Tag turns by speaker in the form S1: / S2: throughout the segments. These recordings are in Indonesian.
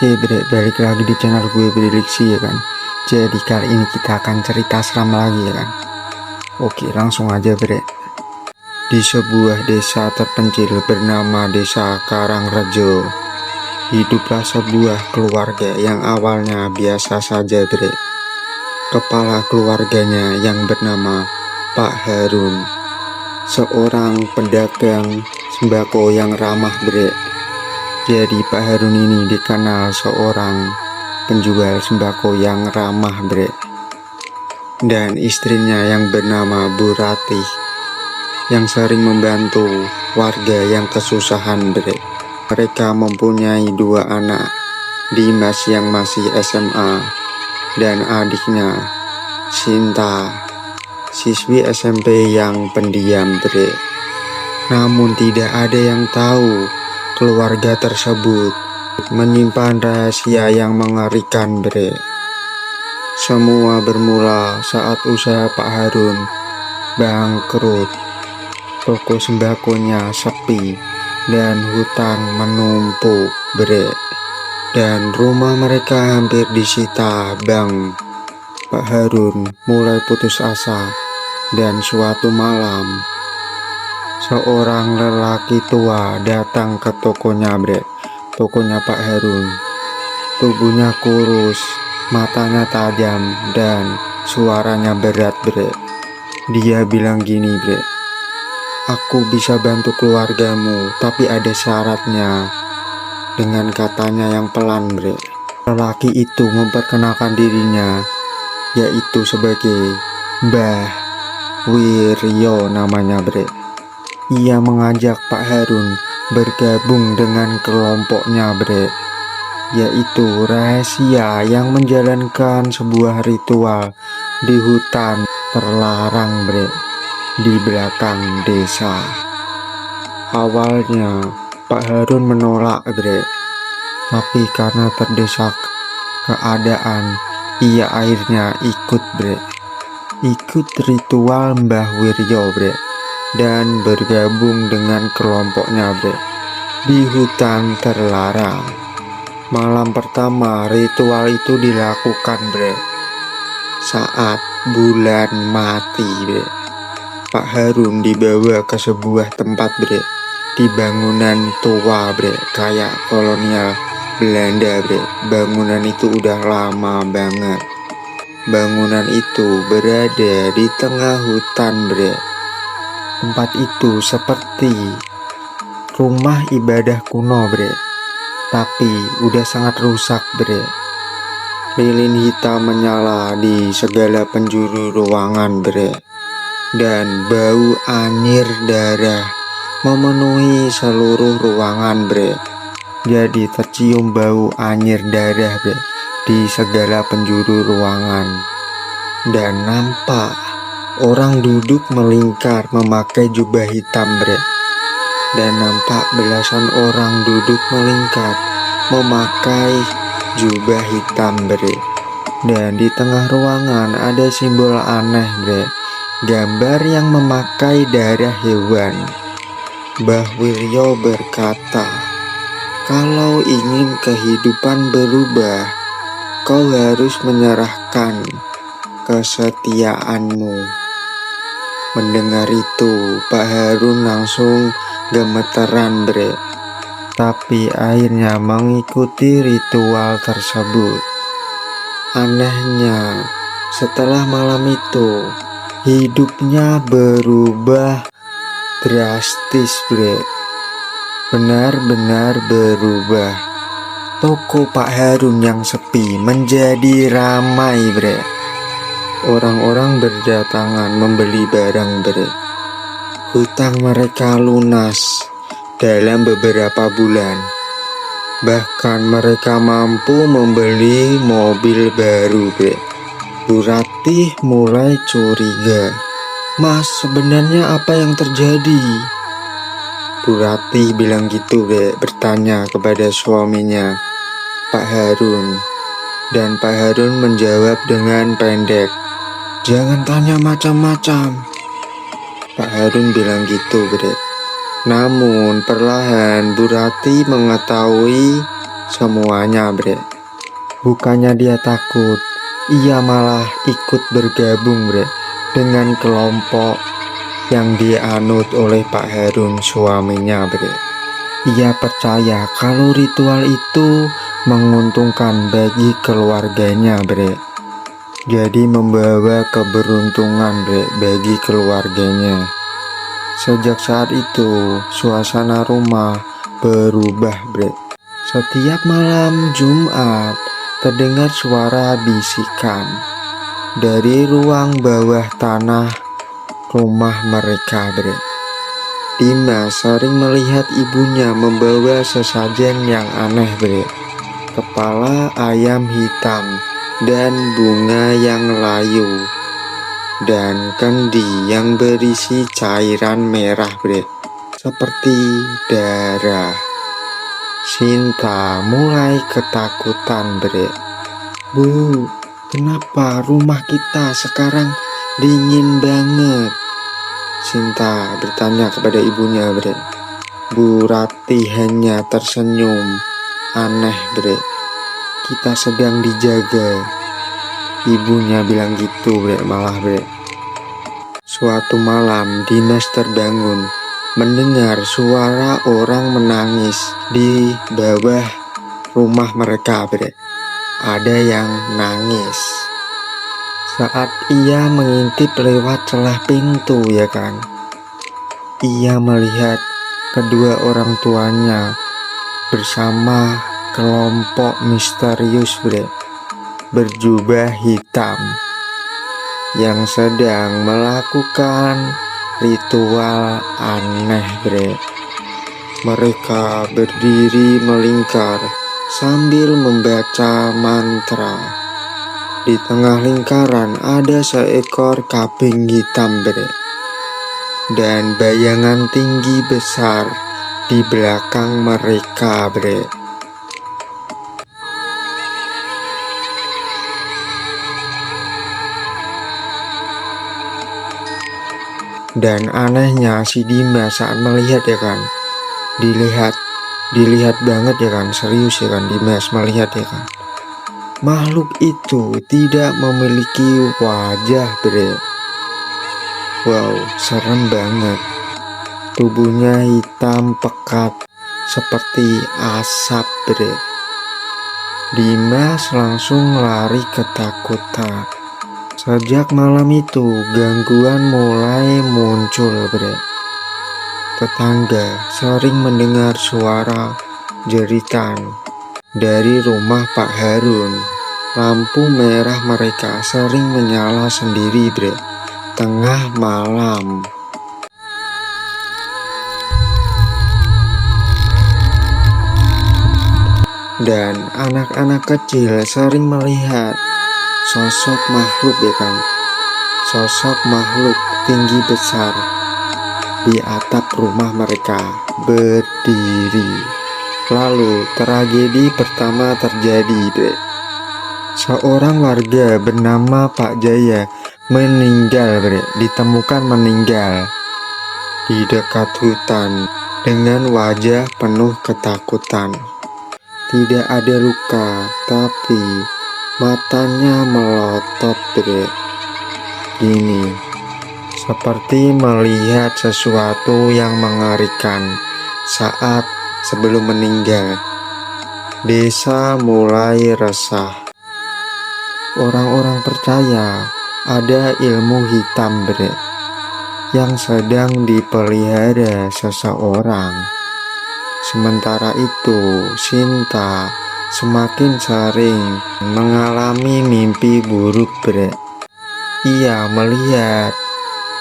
S1: Oke bre, balik lagi di channel gue Prediksi ya kan. Jadi kali ini kita akan cerita seram lagi ya kan. Oke langsung aja bre. Di sebuah desa terpencil bernama Desa Karangrejo, hiduplah sebuah keluarga yang awalnya biasa saja bre. Kepala keluarganya yang bernama Pak Harun, seorang pedagang sembako yang ramah bre. Jadi Pak Harun ini dikenal seorang penjual sembako yang ramah bre. Dan istrinya yang bernama Bu Ratih, yang sering membantu warga yang kesusahan bre. Mereka mempunyai dua anak, Dimas yang masih SMA dan adiknya Sinta, siswi SMP yang pendiam bre. Namun tidak ada yang tahu keluarga tersebut menyimpan rahasia yang mengerikan bre. Semua bermula saat usaha Pak Harun bangkrut. Toko sembakonya sepi dan hutang menumpuk bre. Dan rumah mereka hampir disita bank. Pak Harun mulai putus asa dan suatu malam seorang lelaki tua datang ke tokonya bre. Tokonya Pak Harun. Tubuhnya kurus, matanya tajam, dan suaranya berat bre. Dia bilang gini bre, "Aku bisa bantu keluargamu, tapi ada syaratnya." Dengan katanya yang pelan bre. Lelaki itu memperkenalkan dirinya, yaitu sebagai Mbah Wiryo namanya bre. Ia mengajak Pak Harun bergabung dengan kelompoknya bre, yaitu rahasia yang menjalankan sebuah ritual di hutan terlarang bre, di belakang desa. Awalnya Pak Harun menolak bre, tapi karena terdesak keadaan, ia akhirnya ikut bre. Ikut ritual Mbah Wiryo bre, dan bergabung dengan kelompoknya bre di hutan terlarang. Malam pertama ritual itu dilakukan bre saat bulan mati bre. Pak Harun dibawa ke sebuah tempat bre, di bangunan tua bre, kayak kolonial Belanda bre. Bangunan itu udah lama banget. Bangunan itu berada di tengah hutan bre. Tempat itu seperti rumah ibadah kuno bre, tapi udah sangat rusak bre. Lilin hitam menyala di segala penjuru ruangan bre, dan bau anyir darah memenuhi seluruh ruangan bre. Jadi tercium bau anyir darah bre di segala penjuru ruangan. Dan nampak orang duduk melingkar memakai jubah hitam bre. Dan nampak belasan orang duduk melingkar memakai jubah hitam bre. Dan di tengah ruangan ada simbol aneh bre, gambar yang memakai darah hewan. Mbah Wiryo berkata, "Kalau ingin kehidupan berubah, kau harus menyerahkan kesetiaanmu." Mendengar itu, Pak Harun langsung gemeteran bre, tapi akhirnya mengikuti ritual tersebut. Anehnya, setelah malam itu, hidupnya berubah drastis bre. Benar-benar berubah. Toko Pak Harun yang sepi menjadi ramai bre. Orang-orang berdatangan membeli barang bre. Hutang mereka lunas dalam beberapa bulan. Bahkan mereka mampu membeli mobil baru bre. Bu Ratih mulai curiga. "Mas, sebenarnya apa yang terjadi?" Bu Ratih bilang gitu bre, bertanya kepada suaminya Pak Harun. Dan Pak Harun menjawab dengan pendek, "Jangan tanya macam-macam." Pak Harun bilang gitu bre. Namun perlahan Bu Ratih mengetahui semuanya bre. Bukannya dia takut, ia malah ikut bergabung bre dengan kelompok yang dianut oleh Pak Harun suaminya bre. Ia percaya kalau ritual itu menguntungkan bagi keluarganya bre. Jadi membawa keberuntungan bre bagi keluarganya. Sejak saat itu suasana rumah berubah bre. Setiap malam Jumat terdengar suara bisikan dari ruang bawah tanah rumah mereka bre. Dimas sering melihat ibunya membawa sesajen yang aneh bre. Kepala ayam hitam dan bunga yang layu dan kendi yang berisi cairan merah bre, seperti darah. Sinta mulai ketakutan bre. Bu, kenapa rumah kita sekarang dingin banget? Sinta bertanya kepada ibunya bre. Bu Rati hanya tersenyum aneh bre. Kita sedang dijaga, ibunya bilang gitu bre, malah bre. Suatu malam Dimas terbangun mendengar suara orang menangis di bawah rumah mereka bre. Ada yang nangis. Saat ia mengintip lewat celah pintu ya kan, ia melihat kedua orang tuanya bersama kelompok misterius bre, berjubah hitam yang sedang melakukan ritual aneh bre. Mereka berdiri melingkar sambil membaca mantra. Di tengah lingkaran ada seekor kambing hitam bre, dan bayangan tinggi besar di belakang mereka bre. Dan anehnya si Dimas saat melihat ya kan, dilihat banget ya kan, serius ya kan Dimas melihat ya kan, makhluk itu tidak memiliki wajah bre. Wow, serem banget. Tubuhnya hitam pekat seperti asap bre. Dimas langsung lari ketakutan. Sejak malam itu gangguan mulai muncul bre. Tetangga sering mendengar suara jeritan dari rumah Pak Harun. Lampu merah mereka sering menyala sendiri bre, tengah malam. Dan anak-anak kecil sering melihat sosok makhluk ya kan, sosok makhluk tinggi besar di atap rumah mereka berdiri. Lalu tragedi pertama terjadi bre. Seorang warga bernama Pak Jaya meninggal bre, ditemukan meninggal di dekat hutan dengan wajah penuh ketakutan. Tidak ada luka, tapi matanya melotot bre. Gini, seperti melihat sesuatu yang mengerikan saat sebelum meninggal. Desa mulai resah. Orang-orang percaya ada ilmu hitam bre yang sedang dipelihara seseorang. Sementara itu Sinta semakin sering mengalami mimpi buruk bre. Ia melihat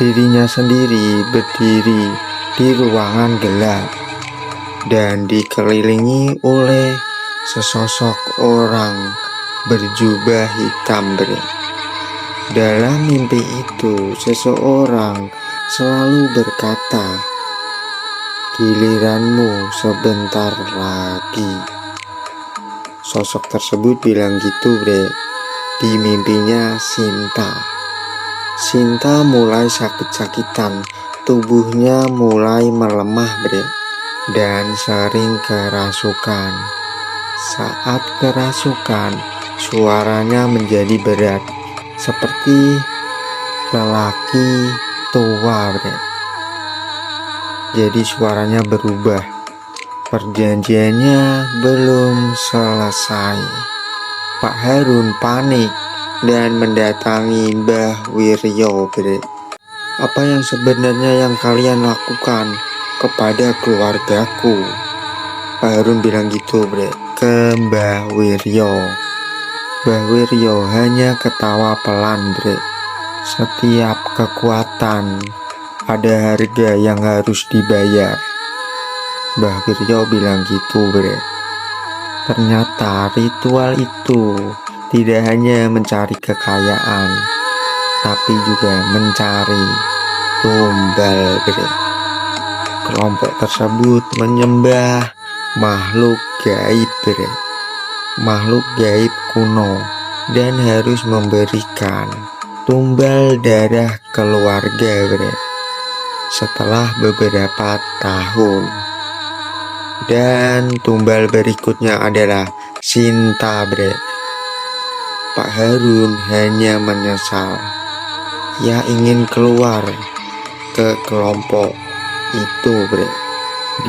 S1: dirinya sendiri berdiri di ruangan gelap dan dikelilingi oleh sesosok orang berjubah hitam bre. Dalam mimpi itu seseorang selalu berkata, "Giliranmu sebentar lagi." Sosok tersebut bilang gitu bre di mimpinya Sinta. Sinta mulai sakit-sakitan, tubuhnya mulai melemah bre, dan sering kerasukan. Saat kerasukan, suaranya menjadi berat, seperti lelaki tua, bre. Jadi suaranya berubah. Perjanjiannya belum selesai. Pak Harun panik dan mendatangi Mbah Wiryo, bre. Apa yang sebenarnya yang kalian lakukan kepada keluargaku? Pak Harun bilang gitu, bre, ke Mbah Wiryo. Mbah Wiryo hanya ketawa pelan, bre. Setiap kekuatan ada harga yang harus dibayar. Mbah Wiryo bilang gitu, bre. Ternyata ritual itu tidak hanya mencari kekayaan, tapi juga mencari tumbal, bre. Kelompok tersebut menyembah makhluk gaib, bre. Makhluk gaib kuno, dan harus memberikan tumbal darah keluarga, bre. Setelah beberapa tahun, dan tumbal berikutnya adalah Sinta, bre. Pak Harun hanya menyesal. Ia ingin keluar ke kelompok itu, bre.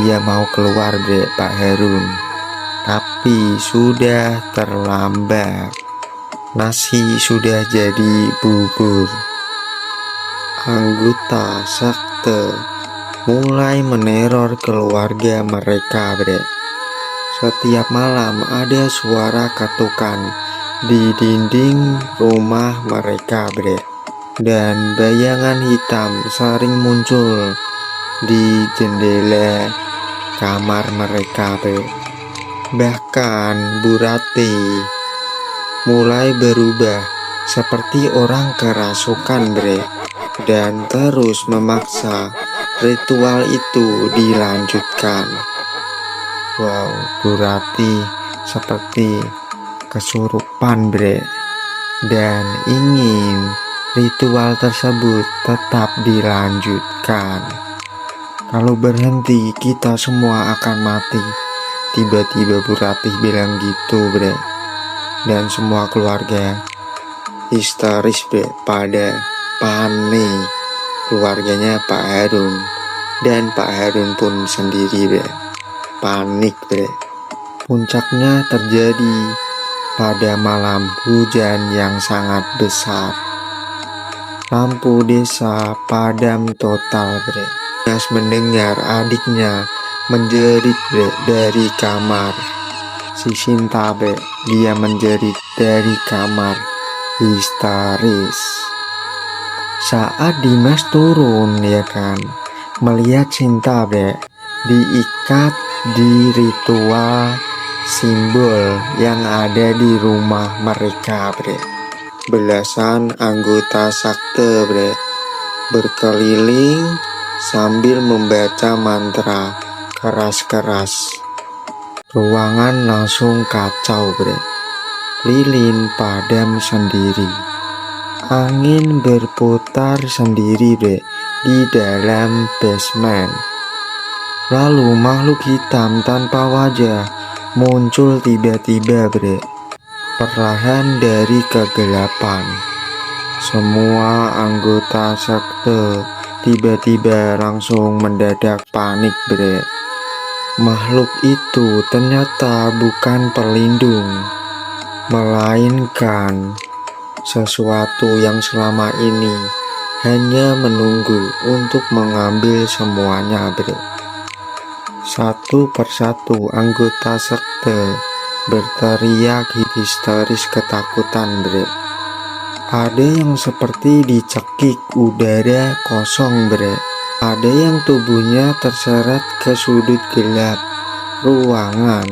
S1: Dia mau keluar, bre, Pak Harun. Tapi sudah terlambat. Nasi sudah jadi bubur. Anggota sekte mulai meneror keluarga mereka, bre. Setiap malam ada suara ketukan di dinding rumah mereka, bre. Dan bayangan hitam sering muncul di jendela kamar mereka, bre. Bahkan Bu Rati mulai berubah seperti orang kerasukan, bre. Dan terus memaksa ritual itu dilanjutkan. Wow, Bu Rati seperti kesurupan, bre. Dan ingin ritual tersebut tetap dilanjutkan. Kalau berhenti, kita semua akan mati. Tiba-tiba Bu Ratih bilang gitu, bre. Dan semua keluarga histeris, bre, pada panik. Keluarganya Pak Harun dan Pak Harun pun sendiri, bre, panik, bre. Puncaknya terjadi pada malam hujan yang sangat besar. Lampu desa padam total, bre. Nas mendengar adiknya menjerit, bre, dari kamar. Si Sinta, bre, dia menjerit dari kamar histeris. Saat Dimas turun, ya kan, melihat Sinta, bre, diikat di ritual simbol yang ada di rumah mereka, bre. Belasan anggota sakte, bre, berkeliling sambil membaca mantra keras-keras. Ruangan langsung kacau, bre. Lilin padam sendiri. Angin berputar sendiri, bre, di dalam basement. Lalu makhluk hitam tanpa wajah muncul tiba-tiba, bre, perlahan dari kegelapan. Semua anggota sekte tiba-tiba langsung mendadak panik, bre. Makhluk itu ternyata bukan pelindung, melainkan sesuatu yang selama ini hanya menunggu untuk mengambil semuanya, bre. Satu persatu anggota sekte berteriak histeris ketakutan, bre. Ada yang seperti dicekik udara kosong, bre. Ada yang tubuhnya terseret ke sudut gelap ruangan.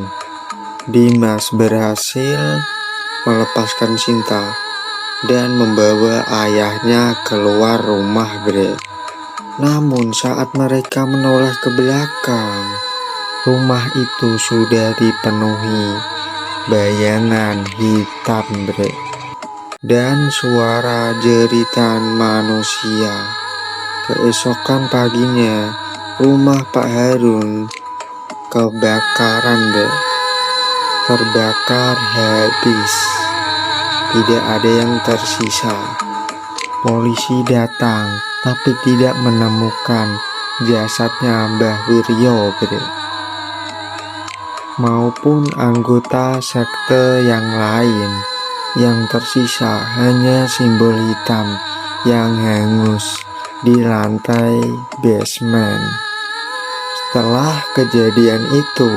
S1: Dimas berhasil melepaskan Sinta dan membawa ayahnya keluar rumah, bre. Namun saat mereka menoleh ke belakang, rumah itu sudah dipenuhi bayangan hitam, bre, dan suara jeritan manusia. Keesokan paginya, rumah Pak Harun kebakaran, bre. terbakar habis. Tidak ada yang tersisa. Polisi datang tapi tidak menemukan jasadnya Mbah Wiryo, bre. Maupun anggota sekte yang lain. Yang tersisa hanya simbol hitam yang hangus di lantai basement. Setelah kejadian itu,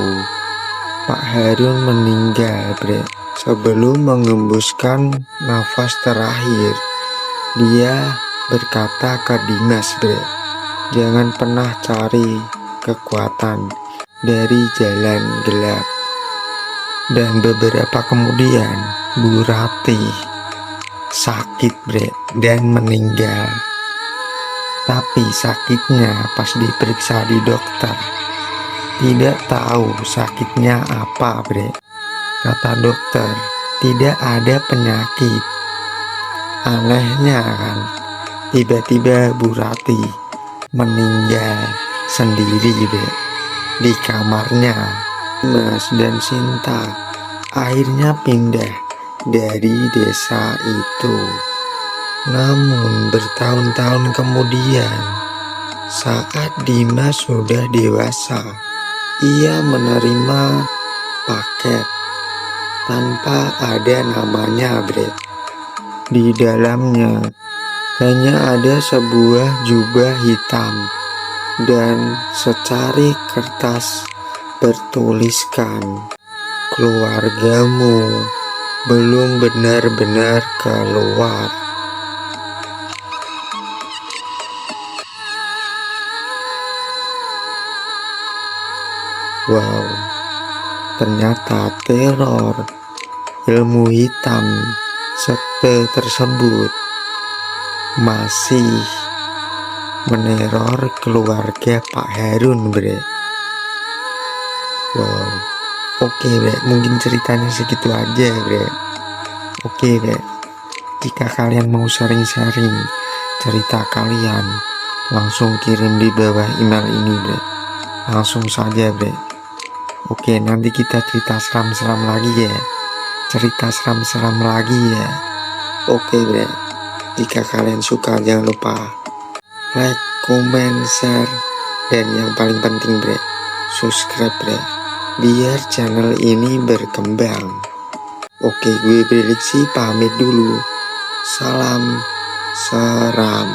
S1: Pak Harun meninggal, bre. Sebelum mengembuskan nafas terakhir, dia berkata ke Dimas, bre, jangan pernah cari kekuatan dari jalan gelap. Dan beberapa kemudian Bu Rati sakit, bre, dan meninggal. Tapi sakitnya pas diperiksa di dokter, tidak tahu sakitnya apa, bre. Kata dokter, tidak ada penyakit. Anehnya kan, tiba-tiba Bu Rati meninggal sendiri, bre, di kamarnya. Mas dan Sinta akhirnya pindah dari desa itu. Namun bertahun-tahun kemudian, saat Dimas sudah dewasa, ia menerima paket tanpa ada namanya, bre. Di dalamnya hanya ada sebuah jubah hitam dan secari kertas bertuliskan, keluargamu belum benar-benar keluar. Wow, ternyata teror ilmu hitam sekte tersebut masih meneror keluarga Pak Harun, bre. Wow, oke, bre, mungkin ceritanya segitu aja, bre. Oke, bre, jika kalian mau sharing-sharing cerita kalian, langsung kirim di bawah email ini, bre. Langsung saja, bre. Oke, nanti kita cerita seram-seram lagi ya. Cerita seram-seram lagi ya. Oke, bre. Jika kalian suka, jangan lupa like, comment, share, dan yang paling penting, bre, subscribe, bre, biar channel ini berkembang. Oke, gue Prediksi pamit dulu. Salam seram.